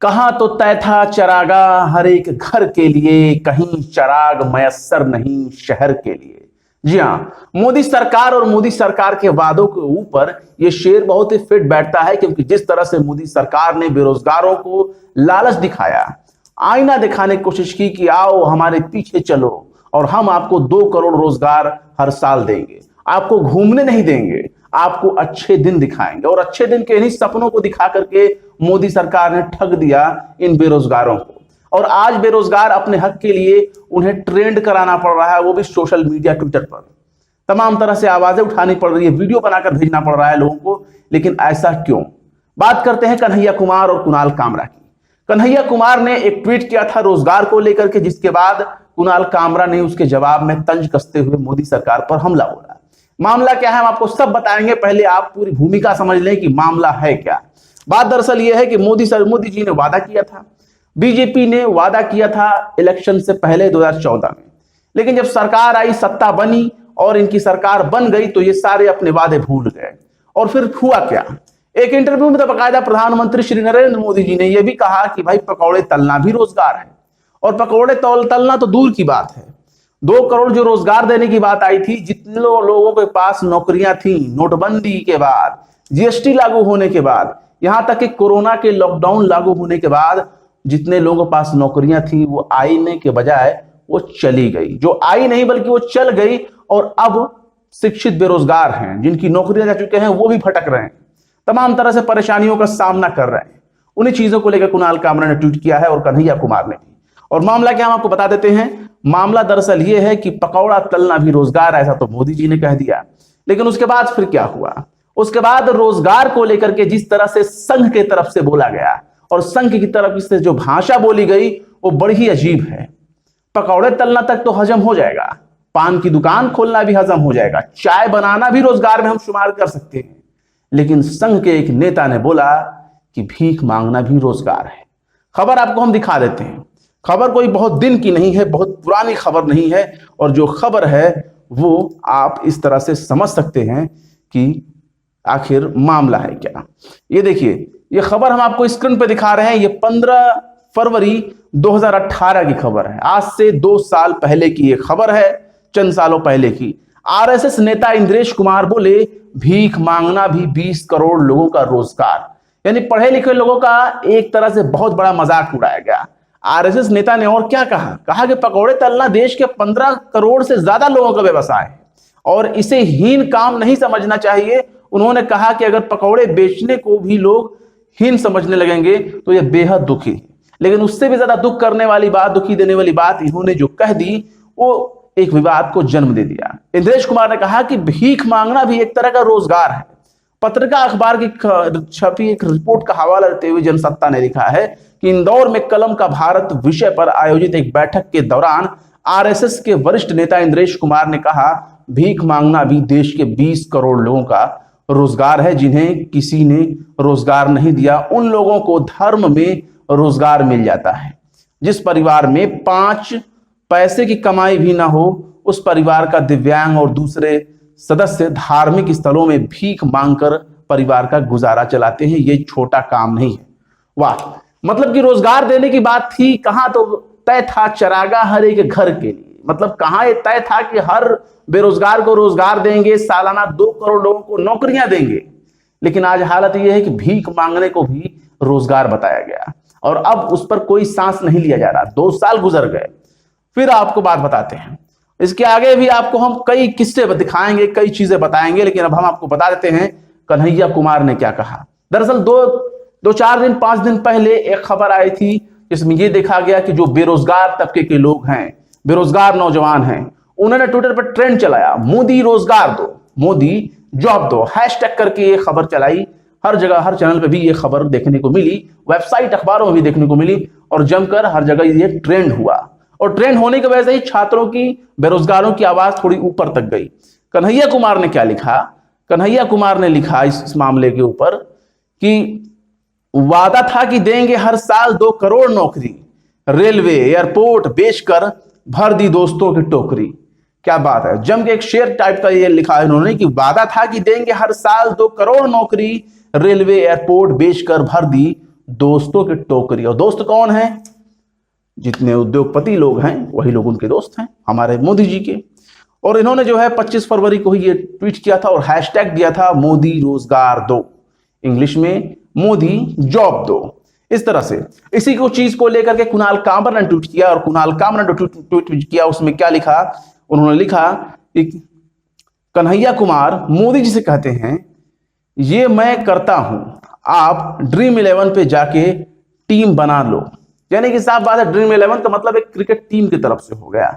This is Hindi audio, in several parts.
कहां तो तय था चरागा हर एक घर के लिए, कहीं चराग मयस्सर नहीं शहर के लिए। जी हां, मोदी सरकार और मोदी सरकार के वादों के ऊपर यह शेर बहुत ही फिट बैठता है, क्योंकि जिस तरह से मोदी सरकार ने बेरोजगारों को लालच दिखाया, आईना दिखाने की कोशिश की कि आओ हमारे पीछे चलो और हम आपको 2 करोड़ रोजगार हर साल देंगे, आपको घूमने नहीं देंगे, आपको अच्छे दिन दिखाएंगे। और अच्छे दिन के इन्हीं सपनों को दिखा करके मोदी सरकार ने ठग दिया इन बेरोजगारों को। और आज बेरोजगार अपने हक के लिए उन्हें ट्रेंड कराना पड़ रहा है, वो भी सोशल मीडिया ट्विटर पर। तमाम तरह से आवाजें उठानी पड़ रही है, वीडियो बनाकर भेजना पड़ रहा है लोगों को। लेकिन ऐसा क्यों? बात करते हैं कन्हैया कुमार और कुणाल कामरा की। कन्हैया कुमार ने एक ट्वीट किया था रोजगार को लेकर के, जिसके बाद कुणाल कामरा ने उसके जवाब में तंज कसते हुए मोदी सरकार पर हमला बोला। मामला क्या है हम आपको सब बताएंगे, पहले आप पूरी भूमिका समझ लें कि मामला है क्या। बात दरअसल यह है कि मोदी जी ने वादा किया था, बीजेपी ने वादा किया था इलेक्शन से पहले 2014 में, लेकिन जब सरकार आई, सत्ता बनी और इनकी सरकार बन गई तो ये सारे अपने वादे भूल गए। और फिर हुआ क्या? एक इंटरव्यू में तो बाकायदा प्रधानमंत्री श्री नरेंद्र मोदी जी ने यह भी कहा कि भाई पकौड़े तलना भी रोजगार है। और पकौड़े तलना तो दूर की बात है, 2 करोड़ जो रोजगार देने की बात आई थी, जितने लोगों के पास नौकरियां थी नोटबंदी के बाद, जीएसटी लागू होने के बाद, यहां तक कि कोरोना के लॉकडाउन लागू होने के बाद जितने लोगों के पास नौकरियां थी वो आने के बजाय वो चली गई। जो आई नहीं बल्कि वो चल गई। और अब शिक्षित बेरोजगार हैं, जिनकी नौकरियां जा चुके हैं, वो भी भटक रहे हैं, तमाम तरह से परेशानियों का सामना कर रहे हैं। उन्हीं चीजों को लेकर कुणाल कामरा ने ट्वीट किया है और कन्हैया कुमार ने भी। और मामला क्या हम आपको बता देते हैं। मामला दरअसल ये है कि पकौड़ा तलना भी रोजगार, ऐसा तो मोदी जी ने कह दिया। लेकिन उसके बाद फिर क्या हुआ? उसके बाद रोजगार को लेकर के जिस तरह से संघ के तरफ से बोला गया और संघ की तरफ से जो भाषा बोली गई वो बड़ी ही अजीब है। पकौड़े तलना तक तो हजम हो जाएगा, पान की दुकान खोलना भी हजम हो जाएगा, चाय बनाना भी रोजगार में हम शुमार कर सकते हैं। लेकिन संघ के एक नेता ने बोला कि भीख मांगना भी रोजगार है। खबर आपको हम दिखा देते हैं। खबर कोई बहुत दिन की नहीं है, बहुत पुरानी खबर नहीं है, और जो खबर है वो आप इस तरह से समझ सकते हैं कि आखिर मामला है क्या। ये देखिए, ये खबर हम आपको स्क्रीन पे दिखा रहे हैं। ये 15 फरवरी 2018 की खबर है, आज से 2 साल पहले की ये खबर है, चंद सालों पहले की। आरएसएस नेता इंद्रेश कुमार बोले भीख मांगना भी 20 करोड़ लोगों का रोजगार। यानी पढ़े लिखे लोगों का एक तरह से बहुत बड़ा मजाक उड़ाया गया। आरएसएस नेता ने और क्या कहा कि पकौड़े तलना देश के 15 करोड़ से ज्यादा लोगों का व्यवसाय है और इसे हीन काम नहीं समझना चाहिए। उन्होंने कहा कि अगर पकौड़े बेचने को भी लोग हीन समझने लगेंगे तो यह बेहद दुखी है। लेकिन उससे भी ज्यादा दुख करने वाली बात, दुखी देने वाली बात इन्होंने जो कह दी वो एक विवाद को जन्म दे दिया। इंद्रेश कुमार ने कहा कि भीख मांगना भी एक तरह का रोजगार है। पत्रिका अखबार की छपी एक रिपोर्ट का हवाला देते हुए जनसत्ता ने लिखा है कि इंदौर में कलम का भारत विषय पर आयोजित एक बैठक के दौरान आरएसएस के वरिष्ठ नेता इंद्रेश कुमार ने कहा भीख मांगना भी देश के 20 करोड़ लोगों का रोजगार है, जिन्हें किसी ने रोजगार नहीं दिया उन लोगों को धर्म में रोजगार मिल जाता है। जिस परिवार में 5 पैसे की कमाई भी ना हो, उस परिवार का दिव्यांग और दूसरे सदस्य धार्मिक स्थलों में भीख मांगकर परिवार का गुजारा चलाते हैं। ये छोटा काम नहीं है। वाह, मतलब कि रोजगार देने की बात थी, कहां तो तय था चरागा हर एक घर के लिए। मतलब कहां ये तय था कि हर बेरोजगार को रोजगार देंगे, सालाना 2 करोड़ लोगों को नौकरियां देंगे। लेकिन आज हालत यह है कि भीख मांगने को भी रोजगार बताया गया और अब उस पर कोई सांस नहीं लिया जा रहा। 2 साल गुजर गए। फिर आपको बात बताते हैं, इसके आगे भी आपको हम कई किस्से दिखाएंगे, कई चीजें बताएंगे, लेकिन अब हम आपको बता देते हैं कन्हैया कुमार ने क्या कहा। दरअसल 4 दिन 5 दिन पहले एक खबर आई थी जिसमें यह देखा गया कि जो बेरोजगार तबके के लोग हैं, बेरोजगार नौजवान हैं, उन्होंने ट्विटर पर ट्रेंड चलाया, मोदी रोजगार दो, मोदी जॉब दो, हैशटैग करके ये खबर चलाई। हर जगह, हर चैनल पे भी ये खबर देखने को मिली, वेबसाइट अखबारों में भी देखने को मिली और जमकर हर जगह ये ट्रेंड हुआ। और ट्रेंड होने की वजह से ही छात्रों की, बेरोजगारों की आवाज थोड़ी ऊपर तक गई। कन्हैया कुमार ने क्या लिखा? कन्हैया कुमार ने लिखा इस मामले के ऊपर कि वादा था कि देंगे हर साल 2 करोड़ नौकरी, रेलवे एयरपोर्ट बेचकर भर दी दोस्तों की टोकरी। क्या बात है, जम के एक शेर टाइप का ये लिखा है इन्होंने कि वादा था कि देंगे हर साल 2 करोड़ नौकरी, रेलवे एयरपोर्ट बेचकर भर दी दोस्तों की टोकरी। और दोस्त कौन है? जितने उद्योगपति लोग हैं वही लोग उनके दोस्त हैं, हमारे मोदी जी के। और इन्होंने जो है 25 फरवरी को ही ये ट्वीट किया था और हैशटैग दिया था मोदी रोजगार दो, इंग्लिश में मोदी जॉब दो। इस तरह से इसी को चीज को लेकर के कुणाल कामर ने ट्वीट किया, और कुणाल कामर ने ट्वीट किया, उसमें क्या लिखा? उन्होंने लिखा कि कन्हैया कुमार मोदी जी से कहते हैं ये मैं करता हूं, आप ड्रीम 11 पे जाके टीम बना लो। यानी कि साफ बात है, ड्रीम 11 का मतलब एक क्रिकेट टीम की तरफ से हो गया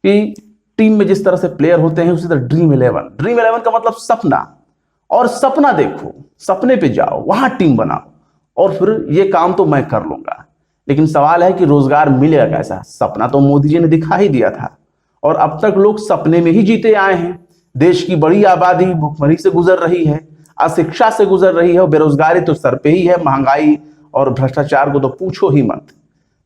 कि टीम में जिस तरह से प्लेयर होते हैं उसी तरह ड्रीम 11 का मतलब सपना। और सपना देखो, सपने पे जाओ, वहां टीम बनाओ और फिर ये काम तो मैं कर लूंगा। लेकिन सवाल है कि रोजगार मिलेगा कैसा? सपना तो मोदी जी ने दिखा ही दिया था और अब तक लोग सपने में ही जीते आए हैं। देश की बड़ी आबादी भुखमरी से गुजर रही है, अशिक्षा से गुजर रही है और बेरोजगारी तो सर पे ही है, महंगाई और भ्रष्टाचार को तो पूछो ही मत।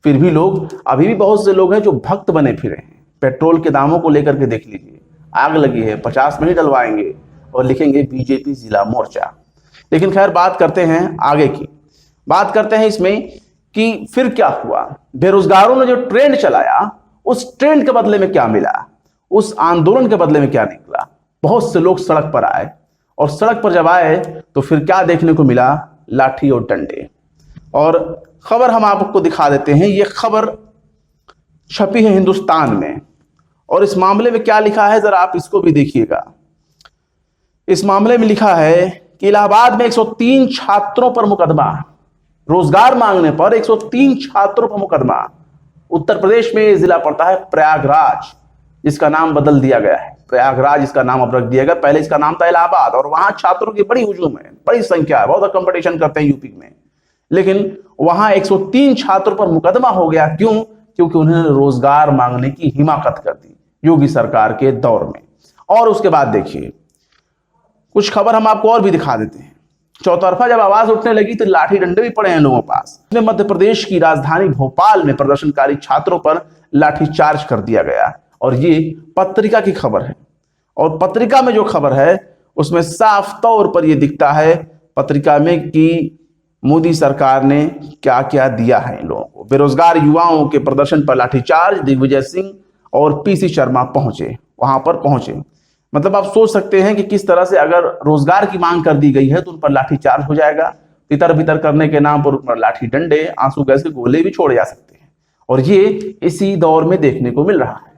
फिर भी लोग, अभी भी बहुत से लोग हैं जो भक्त बने फिरे हैं। पेट्रोल के दामों को लेकर के देख लीजिए, आग लगी है, 50 में ही डलवाएंगे और लिखेंगे बीजेपी जिला मोर्चा। लेकिन खैर बात करते हैं आगे की, बात करते हैं इसमें कि फिर क्या हुआ। बेरोजगारों ने जो ट्रेंड चलाया उस ट्रेंड के बदले में क्या मिला, उस आंदोलन के बदले में क्या निकला? बहुत से लोग सड़क पर आए और सड़क पर जब आए तो फिर क्या देखने को मिला? लाठी और डंडे। और खबर हम आपको दिखा देते हैं, यह खबर छपी है हिंदुस्तान में और इस मामले में क्या लिखा है जरा आप इसको भी देखिएगा। इस मामले में लिखा है कि इलाहाबाद में 103 छात्रों पर मुकदमा, रोजगार मांगने पर 103 छात्रों पर मुकदमा। उत्तर प्रदेश में जिला पड़ता है प्रयागराज, जिसका नाम बदल दिया गया है, प्रयागराज इसका नाम अब रख दिया गया। पहले इसका नाम था इलाहाबाद और वहां छात्रों की बड़ी हुजूम है, बड़ी संख्या है, बहुत कंपटीशन करते हैं यूपी में। लेकिन वहां 103 छात्रों पर मुकदमा हो गया। क्यों? क्योंकि उन्होंने रोजगार मांगने की हिमाकत कर दी योगी सरकार के दौर में। और उसके बाद देखिए कुछ खबर हम आपको और भी दिखा देते हैं। चौतरफा जब आवाज उठने लगी तो लाठी डंडे भी पड़े हैं लोगों पास। मध्य प्रदेश की राजधानी भोपाल में प्रदर्शनकारी छात्रों पर लाठीचार्ज कर दिया गया और ये पत्रिका की खबर है। और पत्रिका में जो खबर है उसमें साफ तौर पर यह दिखता है पत्रिका में कि मोदी सरकार ने क्या क्या दिया है इन लोगों को। बेरोजगार युवाओं के प्रदर्शन पर लाठीचार्ज, दिग्विजय सिंह और पीसी शर्मा पहुंचे, वहां पर पहुंचे। मतलब आप सोच सकते हैं कि किस तरह से अगर रोजगार की मांग कर दी गई है तो उन पर लाठीचार्ज हो जाएगा। तितर बितर करने के नाम पर उन पर लाठी डंडे, आंसू गैस के गोले भी छोड़े जा सकते हैं। और ये इसी दौर में देखने को मिल रहा है।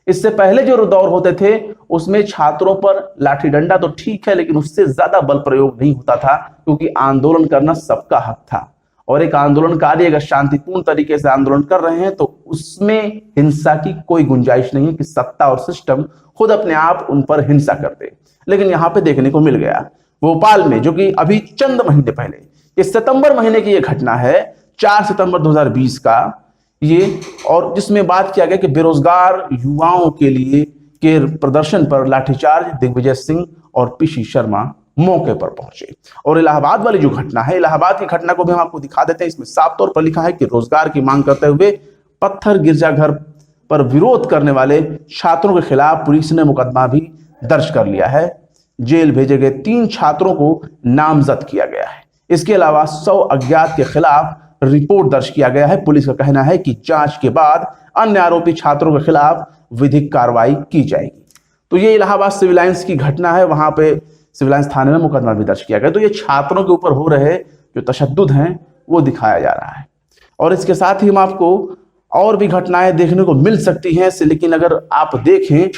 इससे पहले जो दौर होते थे उसमें छात्रों पर लाठी डंडा तो ठीक है, लेकिन उससे ज्यादा बल प्रयोग नहीं होता था, क्योंकि आंदोलन करना सबका हक था। और एक आंदोलनकारी अगर शांतिपूर्ण तरीके से आंदोलन कर रहे हैं तो उसमें हिंसा की कोई गुंजाइश नहीं है कि सत्ता और सिस्टम खुद अपने आप उन पर हिंसा कर दे। लेकिन यहां पे देखने को मिल गया भोपाल में, जो कि अभी चंद महीने पहले, ये सितंबर महीने की ये घटना है, 4 सितंबर 2020 का ये, और जिसमें बात किया गया कि बेरोजगार युवाओं के लिए के प्रदर्शन पर लाठीचार्ज, दिग्विजय सिंह और पीसी शर्मा मौके पर पहुंचे। और इलाहाबाद वाली जो घटना है, इलाहाबाद की घटना को भी हम आपको दिखा देते हैं। इसमें साफ तौर पर लिखा है कि रोजगार की मांग करते हुए पत्थर गिरजाघर पर विरोध करने वाले छात्रों के खिलाफ पुलिस ने मुकदमा भी दर्ज कर लिया है। जेल भेजे गए 3 छात्रों को नामजद किया गया है। इसके अलावा 100 अज्ञात के खिलाफ रिपोर्ट दर्ज किया गया है। पुलिस का कहना है कि जांच के बाद अन्य आरोपी छात्रों के खिलाफ विधिक कार्रवाई की जाएगी। तो ये इलाहाबाद सिविल लाइंस की घटना है, वहां पे सिविल लाइंस थाने में मुकदमा भी दर्ज किया गया। तो ये छात्रों के ऊपर हो रहे जो तशद्दुद हैं वो दिखाया जा रहा है। और इसके साथ ही हम आपको और भी घटनाएं देखने को मिल सकती हैं, लेकिन अगर आप देखें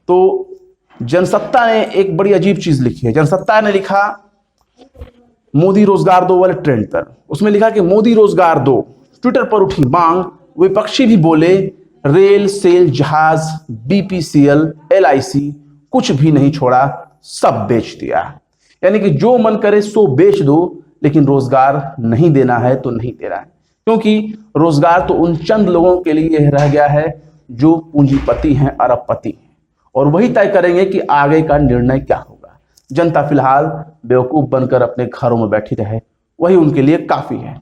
तो जनसत्ता ने एक बड़ी अजीब चीज लिखी है। जनसत्ता ने लिखा मोदी रोजगार दो वाले ट्रेंड पर, उसमें लिखा कि मोदी रोजगार दो, ट्विटर पर उठी मांग, विपक्षी भी बोले, रेल, सेल, जहाज, बीपीसीएल, एलआईसी कुछ भी नहीं छोड़ा, सब बेच दिया। यानी कि जो मन करे सो बेच दो, लेकिन रोजगार नहीं देना है तो नहीं देना है, क्योंकि रोजगार तो उन चंद लोगों के लिए रह गया है जो पूंजीपति हैं, अरबपति हैं, और वही तय करेंगे कि आगे का निर्णय क्या होगा। जनता फिलहाल बेवकूफ बनकर अपने घरों में बैठी रहे, वही उनके लिए काफी है।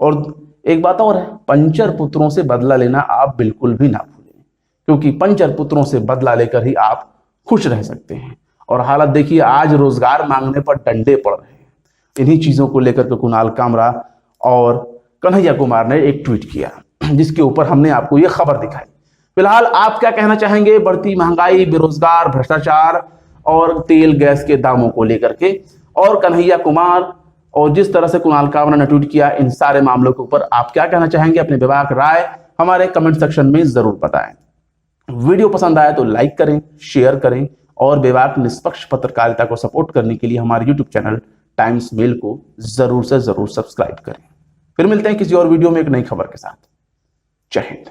और एक बात और है, पंचर पुत्रों से बदला लेना आप बिल्कुल भी ना भूलें, क्योंकि पंचर पुत्रों से बदला लेकर ही आप खुश रह सकते हैं। और हालत देखिए, आज रोजगार मांगने पर डंडे पड़ रहे हैं। इन्हीं चीजों को लेकर के कुणाल कामरा और कन्हैया कुमार ने एक ट्वीट किया, जिसके ऊपर हमने आपको यह खबर दिखाई। फिलहाल आप क्या कहना चाहेंगे बढ़ती महंगाई, बेरोजगार, भ्रष्टाचार और तेल गैस के दामों को लेकर के, और कन्हैया कुमार और जिस तरह से कुणाल कामरा ने ट्वीट किया, इन सारे मामलों के ऊपर आप क्या कहना चाहेंगे? अपने विभाग राय हमारे कमेंट सेक्शन में जरूर बताएं। वीडियो पसंद आए तो लाइक करें, शेयर करें, और विभाग निष्पक्ष पत्रकारिता को सपोर्ट करने के लिए हमारे यूट्यूब चैनल टाइम्स मेल को जरूर से जरूर सब्सक्राइब करें। फिर मिलते हैं किसी और वीडियो में एक नई खबर के साथ। जय हिंद।